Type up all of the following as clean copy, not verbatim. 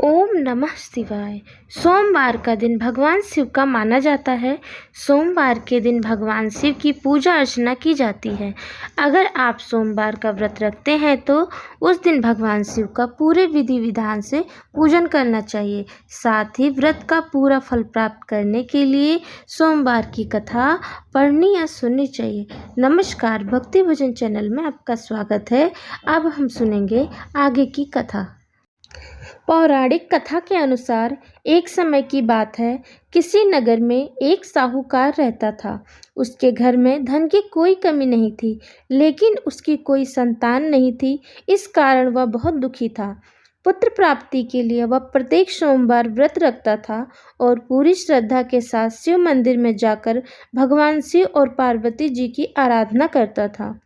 ओम नमः शिवाय। सोमवार का दिन भगवान शिव का माना जाता है। सोमवार के दिन भगवान शिव की पूजा अर्चना की जाती है। अगर आप सोमवार का व्रत रखते हैं तो उस दिन भगवान शिव का पूरे विधि विधान से पूजन करना चाहिए। साथ ही व्रत का पूरा फल प्राप्त करने के लिए सोमवार की कथा पढ़नी या सुननी चाहिए। नमस्कार, भक्ति भजन चैनल में आपका स्वागत है। अब हम सुनेंगे आगे की कथा। पौराणिक कथा के अनुसार एक समय की बात है, किसी नगर में एक साहूकार रहता था। उसके घर में धन की कोई कमी नहीं थी, लेकिन उसकी कोई संतान नहीं थी। इस कारण वह बहुत दुखी था। पुत्र प्राप्ति के लिए वह प्रत्येक सोमवार व्रत रखता था और पूरी श्रद्धा के साथ शिव मंदिर में जाकर भगवान शिव और पार्वती जी की आराधना करता था।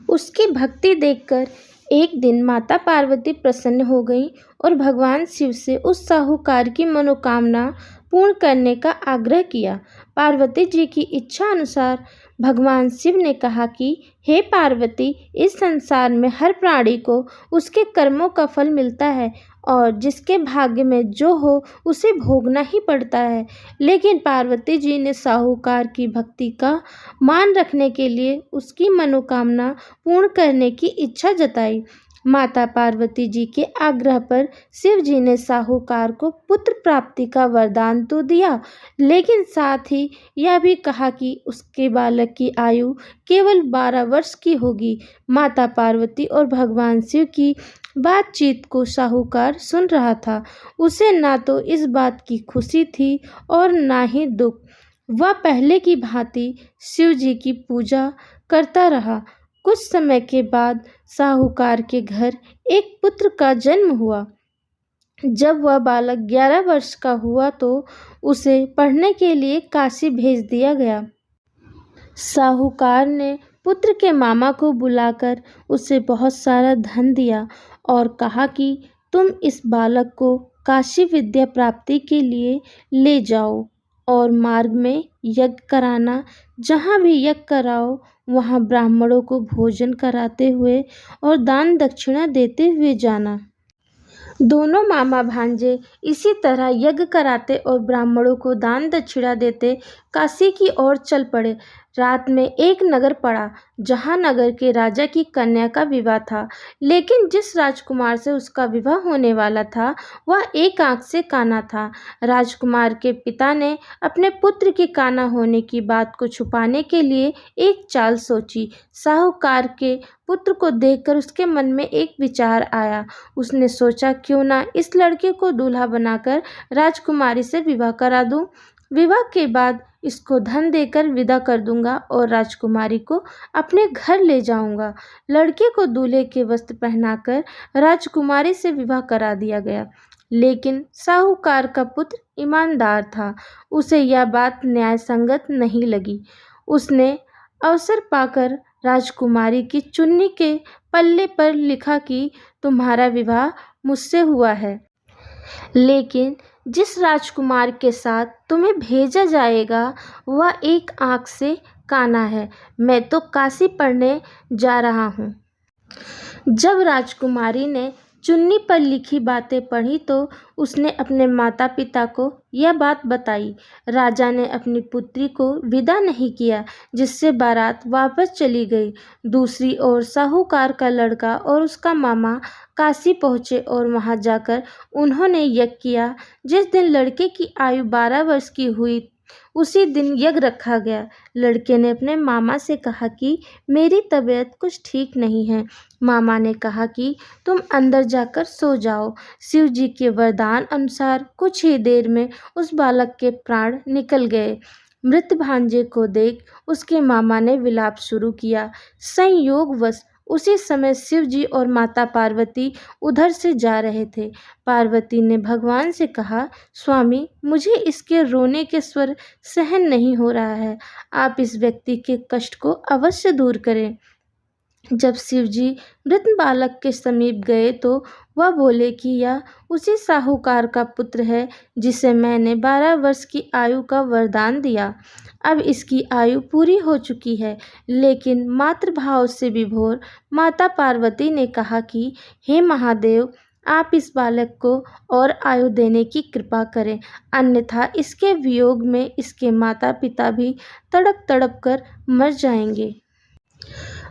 उसकी भक्ति देखकर एक दिन माता पार्वती प्रसन्न हो गईं और भगवान शिव से उस साहूकार की मनोकामना पूर्ण करने का आग्रह किया। पार्वती जी की इच्छा अनुसार भगवान शिव ने कहा कि हे पार्वती, इस संसार में हर प्राणी को उसके कर्मों का फल मिलता है और जिसके भाग्य में जो हो उसे भोगना ही पड़ता है। लेकिन पार्वती जी ने साहूकार की भक्ति का मान रखने के लिए उसकी मनोकामना पूर्ण करने की इच्छा जताई। माता पार्वती जी के आग्रह पर शिव जी ने साहूकार को पुत्र प्राप्ति का वरदान तो दिया, लेकिन साथ ही यह भी कहा कि उसके बालक की आयु केवल 12 वर्ष की होगी। माता पार्वती और भगवान शिव की बातचीत को साहूकार सुन रहा था। उसे ना तो इस बात की खुशी थी और ना ही दुख। वह पहले की भांति शिव जी की पूजा करता रहा। कुछ समय के बाद साहूकार के घर एक पुत्र का जन्म हुआ। जब वह बालक 11 वर्ष का हुआ तो उसे पढ़ने के लिए काशी भेज दिया गया। साहूकार ने पुत्र के मामा को बुलाकर उसे बहुत सारा धन दिया और कहा कि तुम इस बालक को काशी विद्या प्राप्ति के लिए ले जाओ और मार्ग में यज्ञ कराना। जहाँ भी यज्ञ कराओ वहाँ ब्राह्मणों को भोजन कराते हुए और दान दक्षिणा देते हुए जाना। दोनों मामा भांजे इसी तरह यज्ञ कराते और ब्राह्मणों को दान दक्षिणा देते काशी की ओर चल पड़े। रात में एक नगर पड़ा जहाँ नगर के राजा की कन्या का विवाह था, लेकिन जिस राजकुमार से उसका विवाह होने वाला था वह एक आंख से काना था। राजकुमार के पिता ने अपने पुत्र के काना होने की बात को छुपाने के लिए एक चाल सोची। साहूकार के पुत्र को देखकर उसके मन में एक विचार आया। उसने सोचा, क्यों ना इस लड़के को दूल्हा बनाकर राजकुमारी से विवाह करा दूं। विवाह के बाद इसको धन देकर विदा कर दूंगा और राजकुमारी को अपने घर ले जाऊंगा। लड़के को दूल्हे के वस्त्र पहनाकर राजकुमारी से विवाह करा दिया गया। लेकिन साहूकार का पुत्र ईमानदार था। उसे यह बात न्याय संगत नहीं लगी। उसने अवसर पाकर राजकुमारी की चुन्नी के पल्ले पर लिखा कि तुम्हारा विवाह मुझसे हुआ है, लेकिन जिस राजकुमार के साथ तुम्हें भेजा जाएगा वह एक आंख से काना है। मैं तो काशी पढ़ने जा रहा हूँ। जब राजकुमारी ने चुन्नी पर लिखी बातें पढ़ी तो उसने अपने माता पिता को यह बात बताई। राजा ने अपनी पुत्री को विदा नहीं किया, जिससे बारात वापस चली गई। दूसरी ओर साहूकार का लड़का और उसका मामा काशी पहुँचे और वहां जाकर उन्होंने यज्ञ किया। जिस दिन लड़के की आयु 12 वर्ष की हुई उसी दिन यज्ञ रखा गया। लड़के ने अपने मामा से कहा कि मेरी तबीयत कुछ ठीक नहीं है। मामा ने कहा कि तुम अंदर जाकर सो जाओ। शिव जी के वरदान अनुसार कुछ ही देर में उस बालक के प्राण निकल गए। मृत भांजे को देख उसके मामा ने विलाप शुरू किया। संयोगवश उसी समय शिव जी और माता पार्वती उधर से जा रहे थे। पार्वती ने भगवान से कहा, स्वामी, मुझे इसके रोने के स्वर सहन नहीं हो रहा है। आप इस व्यक्ति के कष्ट को अवश्य दूर करें। जब शिव जी मृत बालक के समीप गए तो वह बोले कि यह उसी साहूकार का पुत्र है जिसे मैंने 12 वर्ष की आयु का वरदान दिया। अब इसकी आयु पूरी हो चुकी है। लेकिन मातृभाव से विभोर माता पार्वती ने कहा कि हे महादेव, आप इस बालक को और आयु देने की कृपा करें, अन्यथा इसके वियोग में इसके माता पिता भी तड़प तड़प कर मर जाएंगे।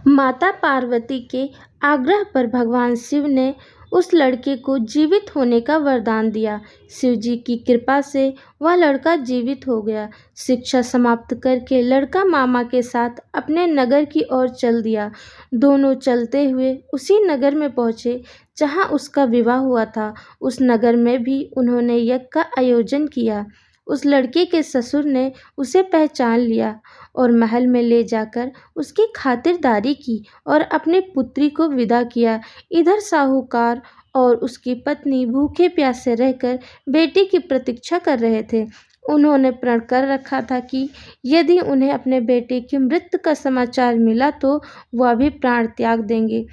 माता पार्वती के आग्रह पर भगवान शिव ने उस लड़के को जीवित होने का वरदान दिया। शिव जी की कृपा से वह लड़का जीवित हो गया। शिक्षा समाप्त करके लड़का मामा के साथ अपने नगर की ओर चल दिया। दोनों चलते हुए उसी नगर में पहुँचे जहाँ उसका विवाह हुआ था। उस नगर में भी उन्होंने यज्ञ का आयोजन किया। उस लड़के के ससुर ने उसे पहचान लिया और महल में ले जाकर उसकी खातिरदारी की और अपनी पुत्री को विदा किया। इधर साहूकार और उसकी पत्नी भूखे प्यासे रहकर बेटी की प्रतीक्षा कर रहे थे। उन्होंने प्रण कर रखा था कि यदि उन्हें अपने बेटे की मृत्यु का समाचार मिला तो वह भी प्राण त्याग देंगे,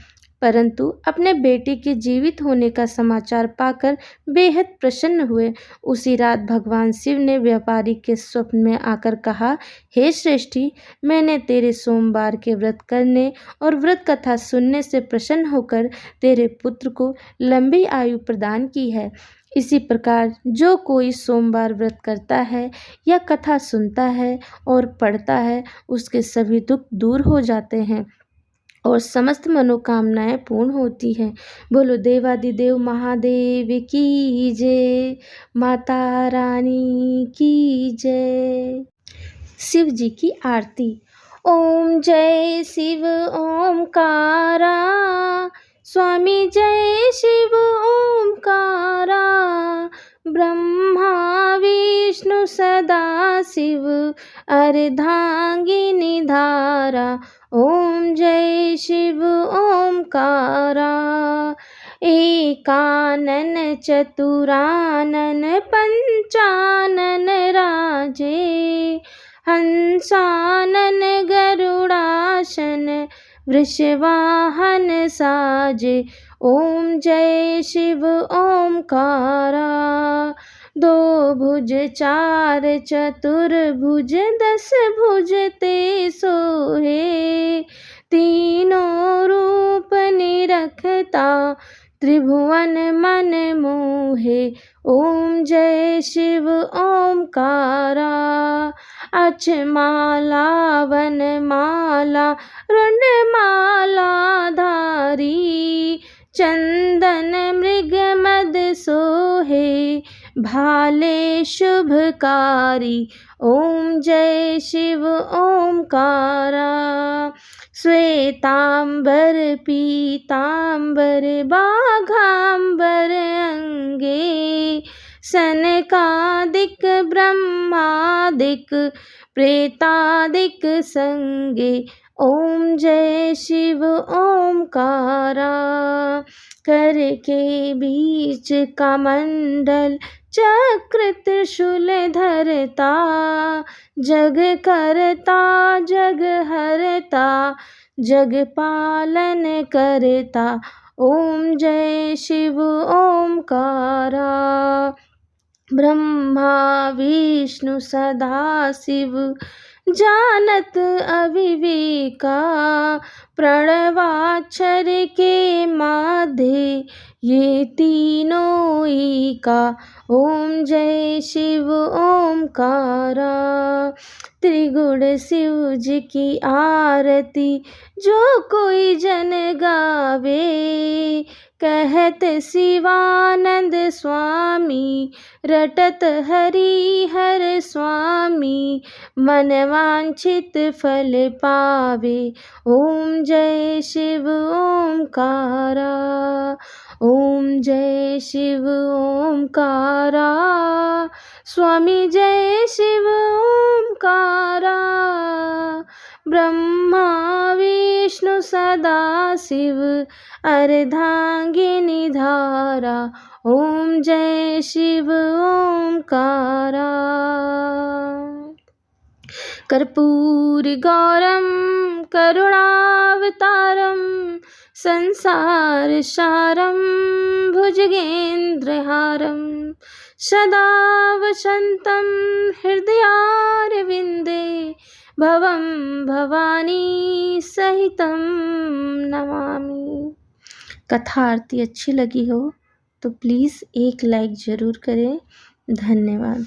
परंतु अपने बेटे के जीवित होने का समाचार पाकर बेहद प्रसन्न हुए। उसी रात भगवान शिव ने व्यापारी के स्वप्न में आकर कहा, हे श्रेष्ठी, मैंने तेरे सोमवार के व्रत करने और व्रत कथा सुनने से प्रसन्न होकर तेरे पुत्र को लंबी आयु प्रदान की है। इसी प्रकार जो कोई सोमवार व्रत करता है या कथा सुनता है और पढ़ता है, उसके सभी दुख दूर हो जाते हैं और समस्त मनोकामनाएं पूर्ण होती हैं। बोलो देवादिदेव महादेव की जय, माता रानी की जय। शिव जी की आरती। ओम जय शिव ओमकारा, स्वामी जय शिव ओमकारा, ब्रह्मा विष्णु सदा शिव अर्धांगिनी धारा। ओम जय शिव ओमकारा, एकानन चतुरानन पंचानन राजे, हंसानन गरुड़ासन वृषवाहन साजे। ओम जय शिव ओमकारा, दो भुज चार चतुर्भुज 10 भुज ते सोहे, तीनों रूप निरखता त्रिभुवन मन मोहे। ओम जय शिव ओमकारा, अक्षमाला वनमाला रुंडमाला धारी, चंदन मृग मद सोहे, भाले शुभकारी। ओम जय शिव ओमकारा, श्वेतांबर पीतांबर बाघांबर अंगे, सनकादिक ब्रह्मादिक प्रेतादिक संगे। ओम जय शिव ओमकारा, कर के बीच कमंडल चक्र त्रिशूल धरता, जग करता जग हरता, जग पालन करता। ओम जय शिव ओमकारा, ब्रह्मा विष्णु सदा शिव जानत अविवेका, प्रणवाक्षर के माधे ये तीनों एका। ओम जय शिव ओमकारा, त्रिगुण शिव जी की आरती जो कोई जन गावे, कहत शिवानंद स्वामी रटत हरि हर स्वामी, मन वांछित फल पावे। ओम जय शिव ओमकारा, ओम जय शिव ओमकारा, स्वामी जय शिव ओमकारा, ब्रह्मा विष्णु सदा शिव अर्धांगिनी धारा। ओम जय शिव ओमकारा, कर्पूर गौरम करुणावतारम, संसार सारम भुजगेन्द्रहारम, सदा वसंतं हृदयारविंदे, भवं भवानी सहितं नमामि। कथा आरती अच्छी लगी हो तो प्लीज़ एक लाइक ज़रूर करें। धन्यवाद।